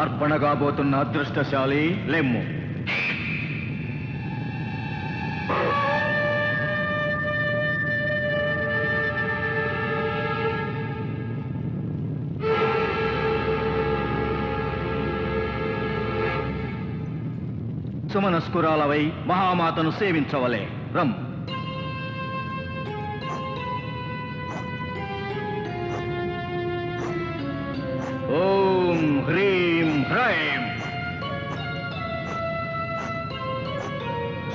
అర్పణగాబోతున్న అదృష్టశాలి లెమ్ము. సుమనస్కురాలవై మహామాతను సేవించవలే. రమ్. ఓం హ్రీం హ్రైం.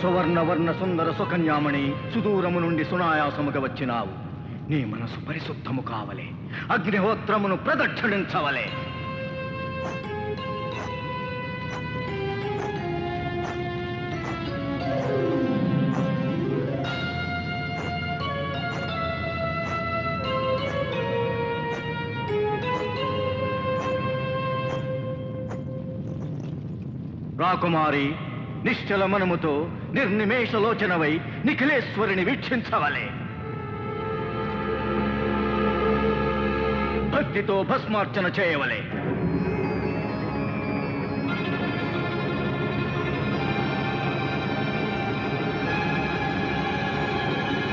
సువర్ణవర్ణ సుందర సుకన్యామణి, సుదూరము నుండి సునాయాసముగా వచ్చినావు. నీ మనసు పరిశుద్ధము కావలే. అగ్నిహోత్రమును ప్రదక్షిణించవలే. రాకుమారి, నిశ్చల మనముతో నిర్నిమేషలోచనవై నిఖిలేశ్వరిని వీక్షించవలే. భక్తితో భస్మార్చన చేయవలే.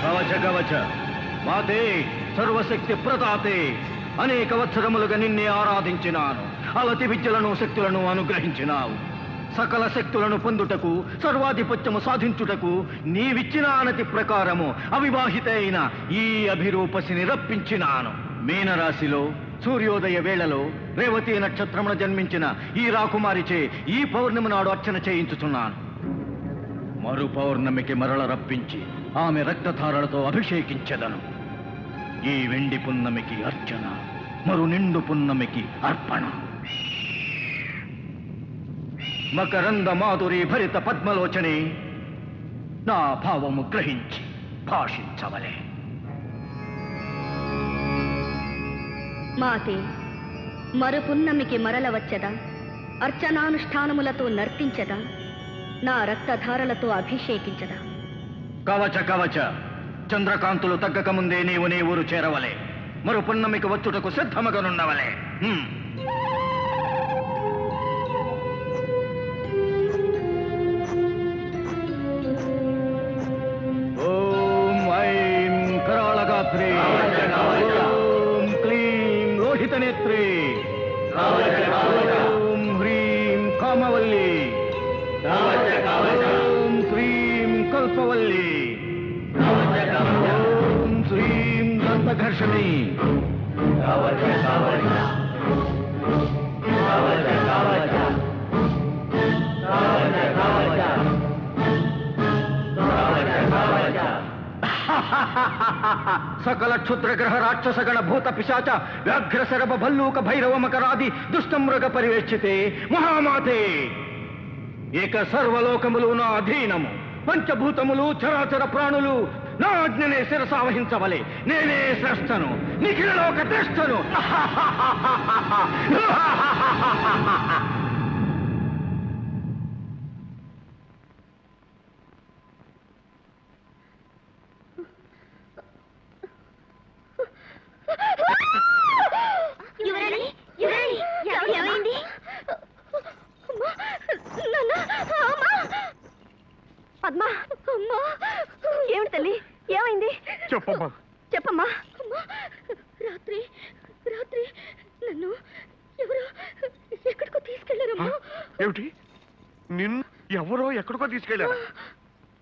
కవచ కవచ మాతే, సర్వశక్తి ప్రదాతే, అనేక వత్సరములుగా నిన్నే ఆరాధించినాను. అలతి విద్యలను శక్తులను అనుగ్రహించినావు. సకల శక్తులను పొందుటకు, సర్వాధిపత్యము సాధించుటకు నీవిచ్చిన ఆనతి ప్రకారము అవివాహిత అయిన ఈ అభిరూపసిని రప్పించినాను. మీనరాశిలో సూర్యోదయ వేళలో రేవతి నక్షత్రమున జన్మించిన ఈ రాకుమారిచే ఈ పౌర్ణమి నాడు అర్చన చేయించుచున్నాను. మరు పౌర్ణమికి మరల రప్పించి ఆమె రక్తధారలతో అభిషేకించెదను. ఈ వెండి పున్నమికి అర్చన, మరు నిండు పున్నమికి అర్పణ. మకరంద మాధురి భరిత పద్మలోచని, నా భావము గ్రహించి భాషించవలే. మాతే, మరు పున్నమికి మరల వచ్చదా, అర్చనానుష్ఠానములతో నర్తించదా, నా రక్తధారలతో అభిషేకించదా. కవచ కవచ, చంద్రకాంతులు తగ్గకముందే నీవు నీ ఊరు చేరవలే. మరు పున్నమికి వచ్చుటకు సిద్ధమగనుండవలే. ఓం ఐం కరాళగాత్రి, ఓం క్లీం లోహితనేత్రి, ఓం హ్రీం కామవల్లి, ఓం శ్రీం కల్పవల్లి, ఓం శ్రీం దంతఘర్షణి. సకల క్షుద్రగ్రహ రాక్షసగణ భూత పిశాచ వ్యాఘ్ర శరభ భల్లూక భైరవ మకరాది దుష్టమృగ పరివేక్షితే మహామాతే, ఏక సర్వలోకములు నా అధీనము. పంచభూతములు చరాచర ప్రాణులు నా ఆజ్ఞనే శిరసావహించవలే. నేనే శ్రేష్ఠను, నిఖిలలోక శ్రేష్ఠను. పద్మా, అమ్మా, ఏమిటి తల్లి, ఏమైంది? చెప్పమ్మా. చెప్పమ్మా. రాత్రి రాత్రి నన్ను ఎవరో ఎక్కడికో తీసుకెళ్లారమ్మా. ఏమిటి? నిన్ను ఎవరో ఎక్కడికో తీసుకెళ్లారా?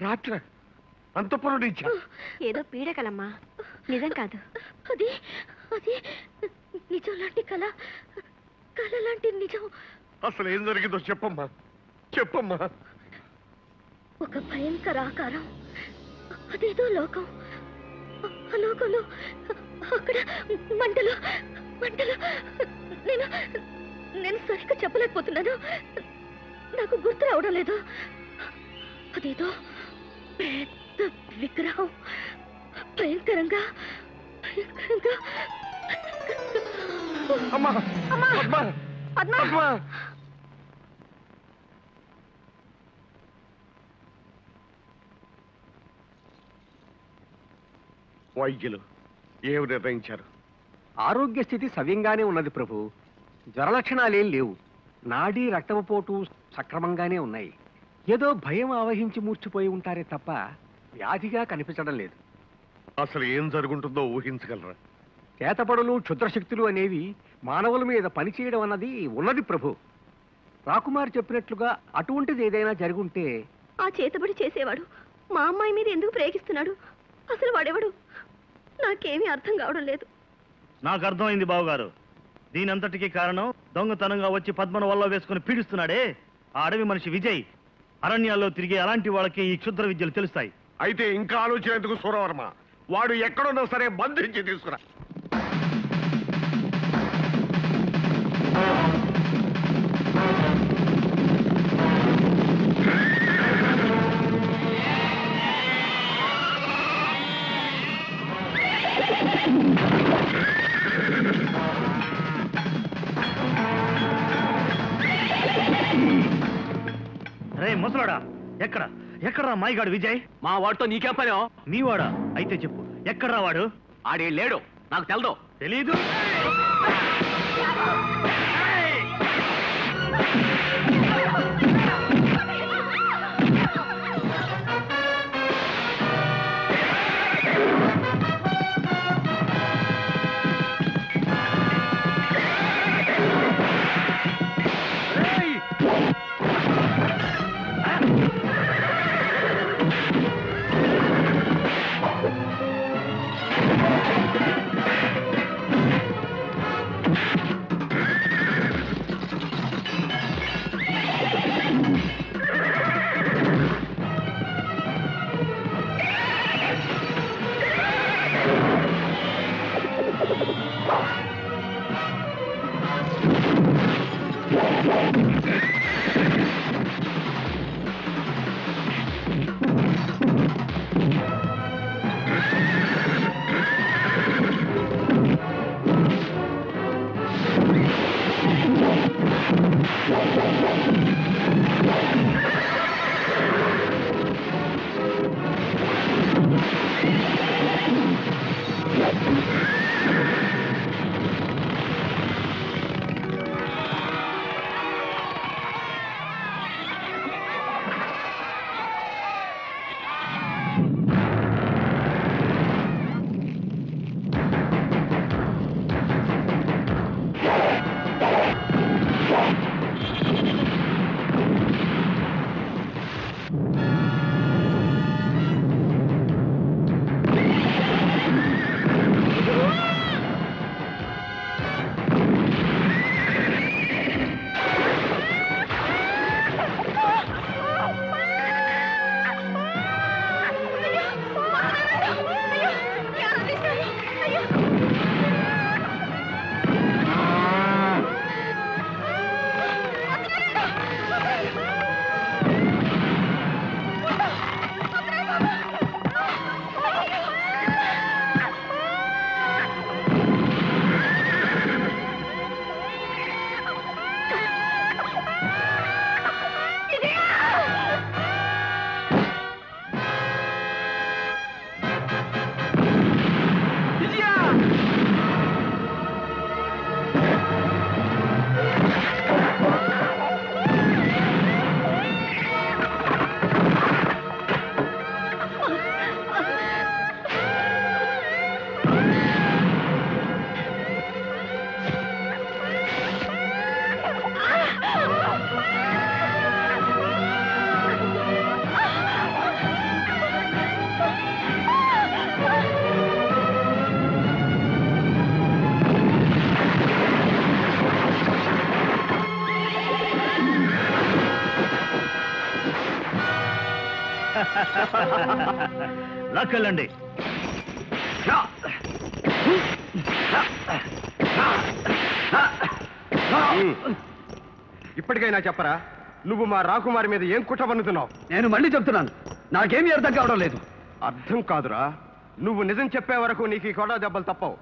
రాత్రి అంతఃపురం నుంచి? ఏదో పీడకలమ్మా, నిజం కాదు. అది అది నిజం లాంటి కళ, కళ లాంటి నిజం. అసలు ఏం జరిగిందో చెప్పమ్మా, చెప్పమ్మా. ఒక భయంకర ఆకారం, అదేదో లోకం. ఆ లోకంలో అక్కడ మంటలు మంటలు. నేను నేను సరిగ్గా చెప్పలేకపోతున్నాను. నాకు గుర్తు రావడం లేదు. అదేదో పెద్ద విగ్రహం, భయంకరంగా భయంకరంగా అమ్మా పద్మ పద్మ వైద్యులు ఏమి నిర్ణయించారు? ఆరోగ్య స్థితి సవ్యంగానే ఉన్నది ప్రభు. జ్వరలక్షణాలేం లేవు. నాడీ రక్తపోటు సక్రమంగానే ఉన్నాయి. ఏదో భయం ఆవహించి మూర్చిపోయి ఉంటారే తప్ప వ్యాధిగా కనిపించడం లేదు. అసలు ఏం జరుగుంటుందో ఊహించగలరా? చేతపడులు క్షుద్రశక్తులు అనేవి మానవుల మీద పనిచేయడం అన్నది ఉన్నది ప్రభు. రాకుమారి చెప్పినట్లుగా అటువంటిది ఏదైనా జరుగుంటే ఆ చేతబడి చేసేవాడు మా అమ్మాయి మీద ఎందుకు ప్రేగిస్తున్నాడు? అసలు వాడెవడు? నాకేమీ అర్థం కావడం లేదు. నాకు అర్థమైంది బావగారు. దీనంతటికీ కారణం దొంగతనంగా వచ్చి పద్మను వల్ల వేసుకుని పీడిస్తున్నాడే ఆ అడవి మనిషి విజయ్. అరణ్యాల్లో తిరిగే అలాంటి వాళ్ళకి ఈ క్షుద్ర విద్యలు తెలుస్తాయి. అయితే ఇంకా ఆలోచన ఎందుకు సూరవర్మ? వాడు ఎక్కడున్నా సరే బంధించి తీసుకురా. రే ముసలాడా, ఎక్కడరా మాయగాడు విజయ్? మా వాడితో నీకేం పని? మీ వాడా? అయితే చెప్పు, ఎక్కడ్రా వాడు? ఆడే లేడు, నాకు తెలదు. తెలీదు? లాక్కెళ్ళండి. ఇప్పటికైనా చెప్పరా, నువ్వు మా రాకుమారి మీద ఏం కుట్ర పన్నుతున్నావు? నేను మళ్ళీ చెప్తున్నాను, నాకేమీ అర్థం కావడం లేదు. అర్థం కాదురా, నువ్వు నిజం చెప్పే వరకు నీకు ఈ కొడ దెబ్బలు తప్పవు.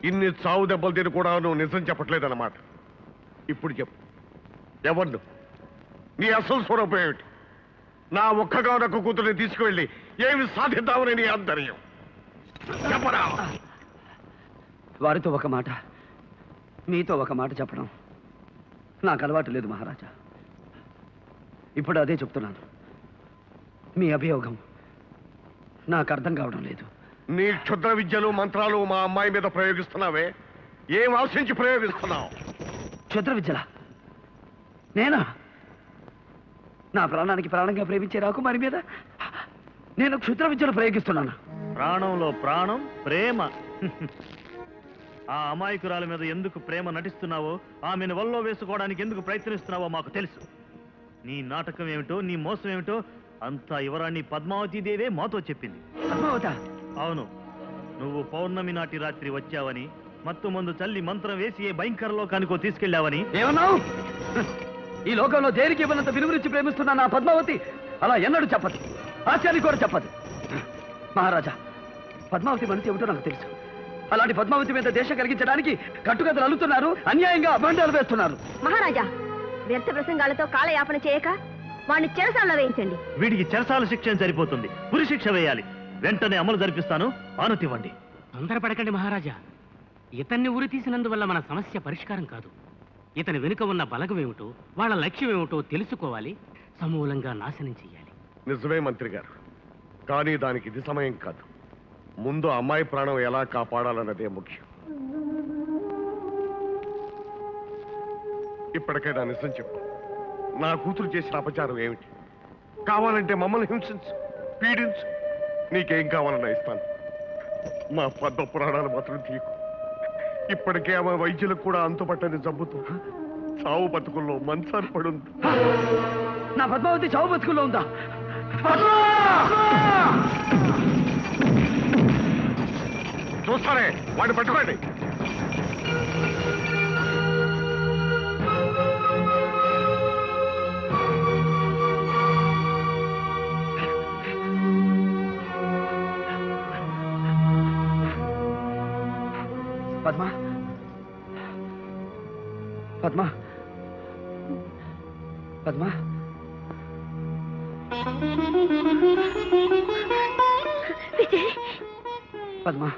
ఇన్ని చావు దెబ్బలు తిని కూడా నువ్వు నిజం చెప్పట్లేదన్నమాట. ఇప్పుడు చెప్పు, ఎవరు నీ అసలు స్వరూపం ఏమిటి? నా ఒక్కగానొక్క కూతుర్ని తీసుకువెళ్ళి ఏమి సాధిద్దామని నీ ఆంతర్యం చెప్పరా? వారితో ఒక మాట, మీతో ఒక మాట చెప్పడం నాకు అలవాటు లేదు మహారాజా. ఇప్పుడు అదే చెప్తున్నాను. మీ అభియోగం నాకు అర్థం కావడం లేదు. నీ క్షుద్ర విద్యలు మంత్రాలు మా అమ్మాయి మీద ప్రయోగిస్తున్నావే, ఏం ఆశించి ప్రయోగిస్తున్నావు? క్షుద్ర విద్యలా? నేనా? నా ప్రాణానికి ప్రాణంగా ప్రేమించే రాకుమారి మీద నేను క్షుద్ర విద్యలు ప్రయోగిస్తున్నాను? ప్రాణంలో ప్రాణం ప్రేమ. ఆ అమాయకురాల మీద ఎందుకు ప్రేమ నటిస్తున్నావో, ఆమెను వల్లో వేసుకోవడానికి ఎందుకు ప్రయత్నిస్తున్నావో మాకు తెలుసు. నీ నాటకం ఏమిటో, నీ మోసం ఏమిటో అంతా యువరాణి పద్మావతీదేవే మాతో చెప్పింది. పద్మావత? అవును, నువ్వు పౌర్ణమి నాటి రాత్రి వచ్చావని, మత్తు మందు చల్లి మంత్రం వేసి ఏ భయంకర లోకానికో తీసుకెళ్లావని. ఏమన్నావు? ఈ లోకంలో దేనికి ఇవ్వనంత విలువరించి ప్రేమిస్తున్నా నా పద్మావతి అలా ఎన్నడూ చెప్పదు, ఆచార్య కూడా చెప్పదు. మహారాజా, పద్మావతి మనసు ఏమిటో నాకు తెలుసు. అలాంటి పద్మావతి మీద దేశం కలిగించడానికి కట్టుకథలు అల్లుతున్నారు, అన్యాయంగా అభండాలు వేస్తున్నారు. మహారాజా, వ్యర్థ ప్రసంగాలతో కాలయాపన చేయక వాడిని చెరసాలలో వేయించండి. వీడికి చెరసాల శిక్ష సరిపోతుంది, ఉరి శిక్ష వేయాలి. వెంటనే అమలు జరిపిస్తాను, ఆనుతివ్వండి. తొందరపడకండి మహారాజా. ఇతన్ని ఉరి తీసినందువల్ల మన సమస్య పరిష్కారం కాదు. ఇతని వెనుక ఉన్న బలగం ఏమిటో, వాళ్ళ లక్ష్యం ఏమిటో తెలుసుకోవాలి, సమూలంగా నాశనం చెయ్యాలి. నిజమే మంత్రి గారు, కానీ దానికి ఇది సమయం కాదు. ముందు అమ్మాయి ప్రాణం ఎలా కాపాడాలన్నదే ముఖ్యం. ఇప్పటికైనా నిజం చెప్పు, నా కూతురు చేసిన అపచారం ఏమిటి? కావాలంటే మమ్మల్ని హింసించు, పీడించు, నీకేం కావాలన్నా ఇస్తాను. మా పద్మ పురాణాలు మాత్రం తీయకు. ఇప్పటికే ఆమె వైద్యులకు కూడా అంతుపట్టని జబ్బుతో చావు బతుకుల్లో మంచాన్ని పడుంది. నా పద్మావతి చావు బతుకుల్లో ఉందా? చూస్తారే, వాడిని పట్టుకోండి. పద్మా, పద్మా, పద్మా. విజయ్, పద్మా,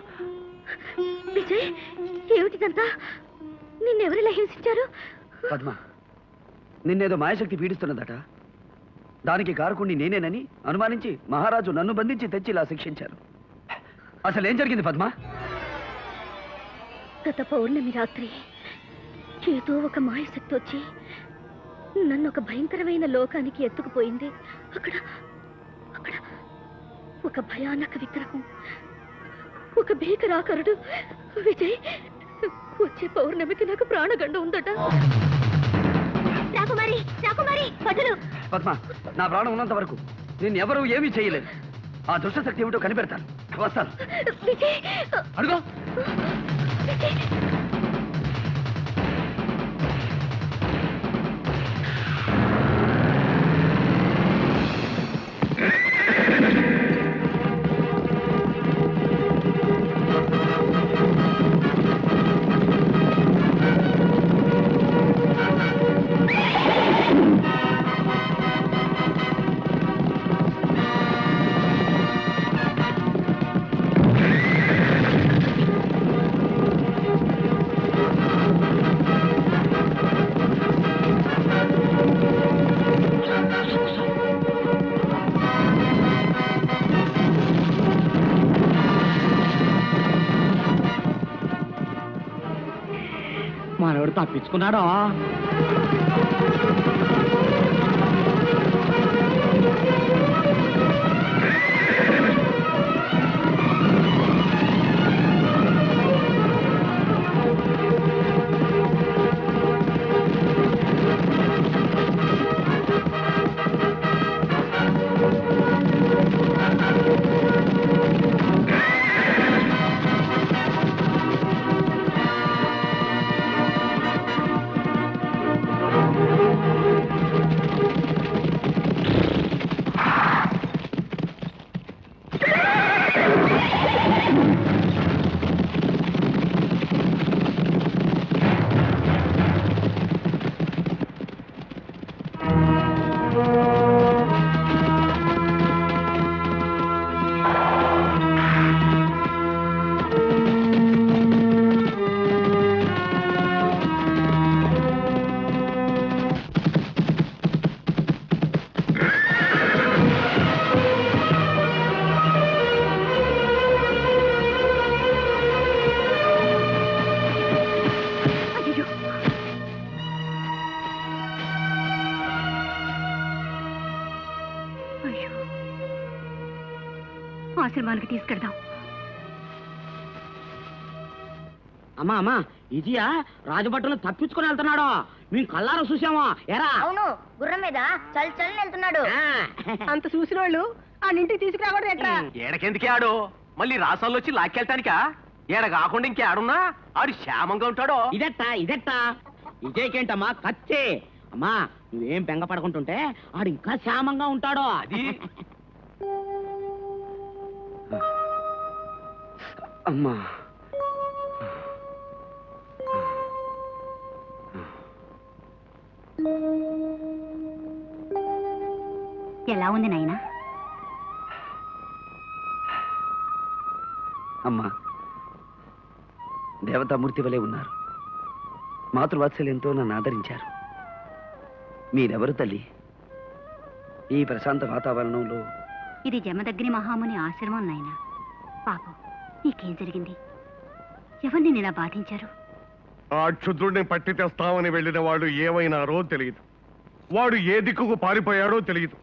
విజయ్, ఏమిటిదంతా? నిన్నెవరిలా హింసించారు? పద్మా, నిన్నేదో మాయశక్తి పీడిస్తున్నదట. దానికి కారకుణ్ణి నేనేనని అనుమానించి మహారాజు నన్ను బంధించి తెచ్చి ఇలా శిక్షించారు. అసలు ఏం జరిగింది పద్మా? గత పౌర్ణమి రాత్రి ఏదో ఒక మాయశక్తి వచ్చి నన్ను ఒక భయంకరమైన లోకానికి ఎత్తుకుపోయింది. అక్కడ అక్కడ ఒక భయానక విగ్రహం, ఒక భీకరాకరుడు. విజయ్, వచ్చే పౌర్ణమికి నాకు ప్రాణగండ ఉందట. రాకుమారి, రాకుమారి, పట్టులు. పద్మ, నా ప్రాణం ఉన్నంత వరకు నేను ఎవరూ ఏమీ చేయలేదు. ఆ దుష్టశక్తి ఏమిటో కనిపెడతాను. వస్తాను. విజయ్, అడుగు. విజయ్. మనోడు తప్పించుకున్నాడో. ఆశ్రమానికి తీసుకెళ్దాం. అమ్మా అమ్మా ఇదియా రాజభట్టులు తప్పించుకుని వెళ్తున్నాడు. మేము కల్లారా చూసామా ఎరా? అవును, గుర్రం మీద చల్ చల్ వెళ్తున్నాడు. అంత చూసిన వాళ్ళు ఆ ఇంటికి తీసుకురాకూడదు ఎట్లా? ఏడకెందుకే ఆడు మళ్ళీ రాసాల్లో వచ్చి లాక్కెళ్తానికా? ఏడ కాకుండా ఇంకే ఆడున్నా ఆడు క్షేమంగా ఉంటాడో. ఇదెట్టా ఇదేకేంటమ్మా కచ్చే. అమ్మా నువ్వేం బెంగ పడకుంటుంటే ఆడు ఇంకా క్షేమంగా ఉంటాడో. అది అమ్మా ఎలా ఉంది నాయనా? అమ్మా దేవతామూర్తి వలె ఉన్నారు. మాతృవాత్సల్యంతో నన్ను ఆదరించారు. మీరెవరు తల్లి? ఈ ప్రశాంత వాతావరణంలో ఇది జమదగ్ని మహాముని ఆశ్రమం నాయనా. పాపం నీకేం జరిగింది? ఎవరిని ఇలా బాధించారు? ఆ క్షుద్రుడిని పట్టి తెస్తామని వెళ్ళిన వాడు ఏమైనారో తెలియదు. వాడు ఏ దిక్కుకు పారిపోయాడో తెలియదు.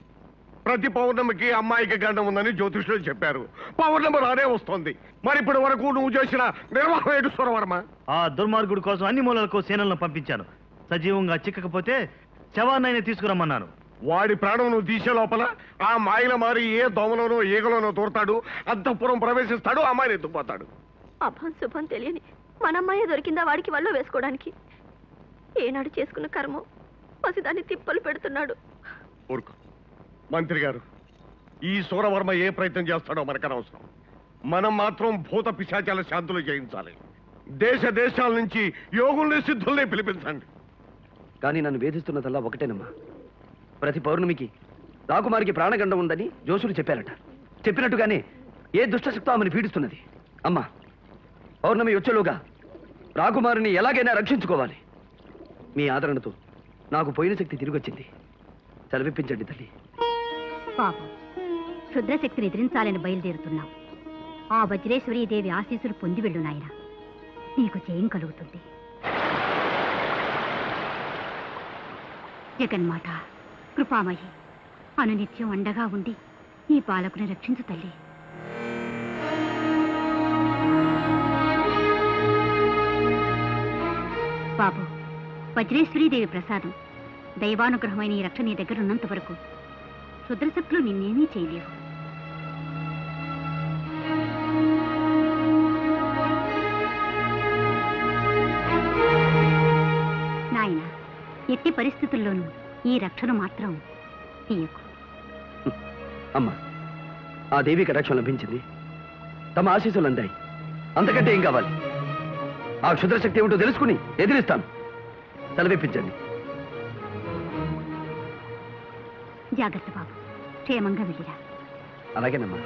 ప్రతి పౌర్ణమికి అమ్మాయికి గండం ఉందని జ్యోతిష్యులు చెప్పారు. పౌర్ణమి రానే వస్తోంది. మరి ఇప్పటి వరకు నువ్వు చేసిన నిర్వాహం ఏంటి సురవర్మ? ఆ దుర్మార్గుడి కోసం అన్ని మూలలకు సేనలను పంపించాను. సజీవంగా చిక్కకపోతే శవాన్నైనా తీసుకురమ్మన్నాను. వాడి ప్రాణం నువ్వు తీసే లోపల ఆ మాయల మారి ఏ దోమలోనో ఈగలోనో తోడతాడు, అంతఃపురం ప్రవేశిస్తాడు, అమ్మాయిని ఎత్తుకుపోతాడు. అభం శుభం తెలియని మనమ్మాయే దొరికిందా వాడికి వల్ల వేసుకోవడానికి? ఏనాడు చేసుకున్న కర్మ పసిదాన్ని తిప్పలు పెడుతున్నాడు. ఊరుకో మంత్రి గారు, ఈ సూరవర్మ ఏ ప్రయత్నం చేస్తాడో మనకనవసరం. మనం మాత్రం భూత పిశాచాల శాంతులు చేయించాలి. దేశ దేశాల నుంచి యోగుల్ని సిద్ధుల్ని పిలిపించండి. కానీ నన్ను వేధిస్తున్నదల్లా ఒకటేనమ్మా. ప్రతి పౌర్ణమికి రాకుమారికి ప్రాణగండం ఉందని జోషులు చెప్పారట. చెప్పినట్టుగానే ఏ దుష్టశక్తో ఆమెను పీడిస్తున్నది. అమ్మా పౌర్ణమి వచ్చేలోగా రాకుమారిని ఎలాగైనా రక్షించుకోవాలి. మీ ఆదరణతో నాకు పోయిన శక్తి తిరిగి వచ్చింది. సెలవిప్పించండి తల్లి. పాపం క్షుద్రశక్తిని ఎదిరించాలని బయలుదేరుతున్నాం. ఆ వజ్రేశ్వరీదేవి ఆశీస్సులు పొంది వెళ్ళు నాయన, నీకు జయం కలుగుతుంది. జగన్మాత కృపామయి అనునిత్యం అండగా ఉండి ఈ బాలకుని రక్షించు తల్లి. బాబు, వజ్రేశ్వరీదేవి ప్రసాదం దైవానుగ్రహమైన ఈ రక్షణ నీ దగ్గర ఉన్నంత వరకు క్షుద్రశక్తులు నిన్నేమీ చేయలేవు. నాయన, ఎట్టి పరిస్థితుల్లోనూ ఈ రక్షణ మాత్రం తీయకు. అమ్మా ఆ దేవికి రక్షణ లభించింది. తమ ఆశీస్సులు అందాయి. అంతకంటే ఏం కావాలి? ఆ క్షుద్రశక్తి ఏమిటో తెలుసుకుని ఎదిరిస్తాను. సెలవిప్పించండి. జాగ్రత్త బాబు, క్షేమంగా వెళ్ళిరా. అలాగేనమ్మా.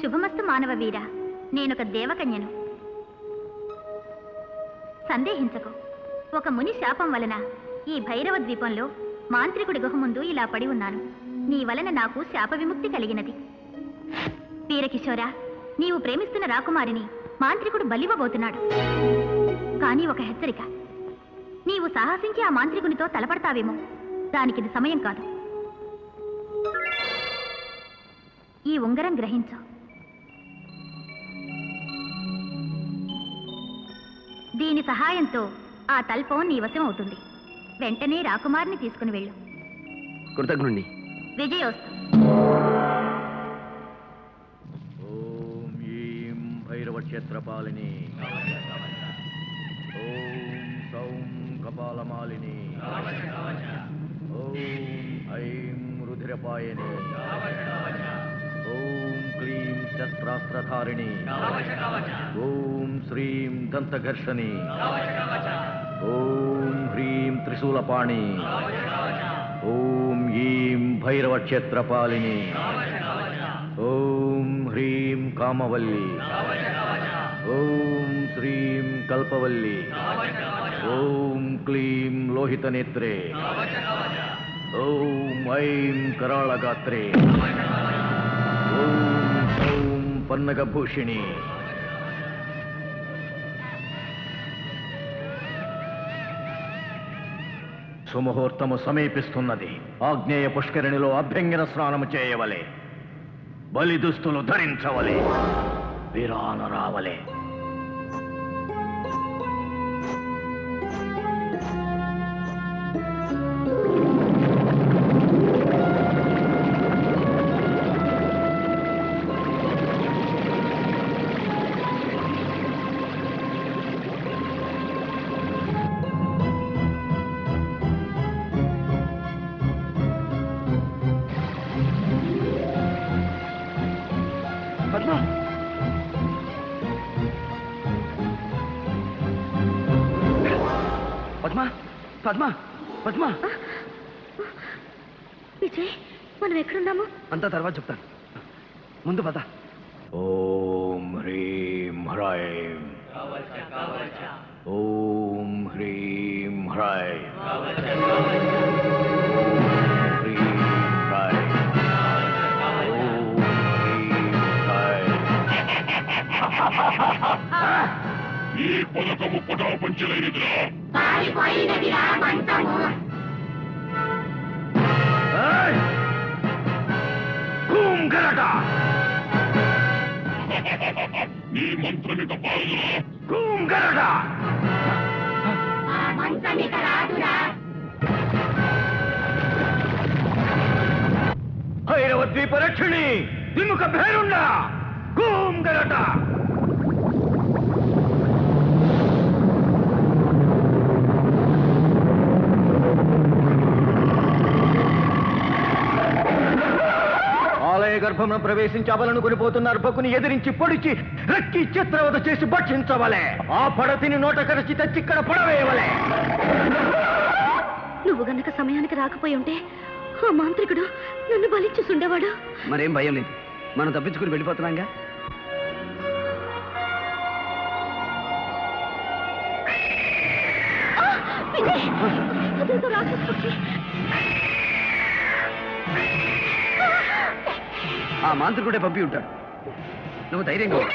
శుభమస్తు మానవ వీర, నేనొక దేవకన్యను. సందేహించకు, ఒక ముని శాపం వలన ఈ భైరవ ద్వీపంలో మాంత్రికుడి గుహ ముందు ఇలా పడి ఉన్నాను. నీ వలన నాకు శాప విముక్తి కలిగినది. వీరకిశోరా, నీవు ప్రేమిస్తున్న రాకుమారిని మాంత్రికుడు బలివ్వబోతున్నాడు. కానీ ఒక హెచ్చరిక, నీవు సాహసించి ఆ మాంత్రికునితో తలపడతావేమో. దానికిది సమయం కాదు. ఈ ఉంగరం గ్రహించు. దీని సహాయంతో ఆ తల్పం నీ వశం అవుతుంది. వెంటనే రాకుమారిని తీసుకుని వెళ్ళు. కృతజ్ఞుణ్ణి. విజయోస్తు. ఓం ఈం భైరవ క్షేత్రపాలిని, ఓం సౌం కపాలమాలిని, ఓం ఐం రుధిరపాయని, ఓం క్లీం శస్త్రాస్త్రధారిణి, ఓం శ్రీం దంతఘర్షణి, ఓం హ్రీం త్రిశూలపాణి, ఓం ఈం భైరవ క్షేత్రపాలిని, ఓం హ్రీం కామవల్లి, ఓం శ్రీం కల్పవల్లి, ఓం క్లీం లోహితనేత్రే, ఓం ఐం కరాళగాత్రే, ఓం సౌం పన్నగభూషిణి. సుముహూర్తము సమీపిస్తున్నది. ఆగ్నేయ పుష్కరిణిలో అభ్యంగన స్నానము చేయవలే, బలి దుస్తులు ధరించవలే, వీరాన రావలే. పద్మా, పద్మా, పద్మా. విజయ్, మనం ఎక్కడున్నాము? అంతా తర్వాత చెప్తాను, ముందు పద. ఓం హ్రీం హ్రైం, ఓం హ్రీం హ్రైం, హ్రీం హ్రైం, ఓం హ్రీం హ్రైం. ఈ పథకము పటాపంచలైనదిరా. ఏయ్! కూం గరట! నీ మంత్రమిక పారుదురా. కూం గరట! భైరవ ద్వీప రక్షిణి విముఖ భేరుండ కూం గరట! ఆలయ గర్భమును ప్రవేశించి అబలను కొనిపోతున్న అర్భకుని ఎదిరించి పొడిచి రక్కి చిత్రవద చేసి భక్షించవలే. ఆ పడతిని నోట కరచి తెచ్చిక్కడ పడవేయవలే. నువ్వు గనక సమయానికి రాకపోయి ఉంటే ఆ మాంత్రికుడు నన్ను బలిచ్చుండేవాడు. మరేం భయం లేదు, మనం తప్పించుకుని వెళ్ళిపోతున్నాంగా. ఆ మాంత్రికుడే పంపి ఉంటాడు, నువ్వు ధైర్యంగా ఉండు.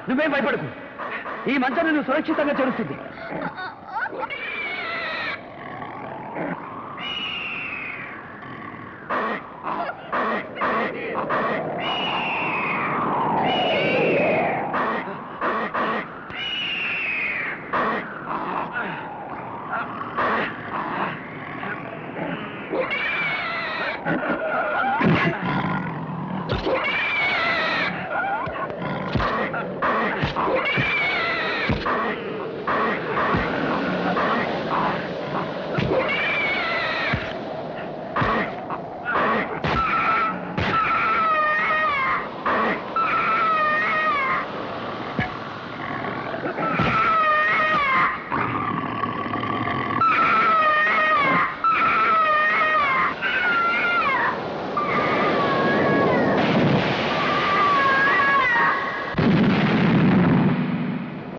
నువ్వేం భయపడకు ఈ మంచాన్ని నువ్వు సురక్షితంగా చేరుస్తుంది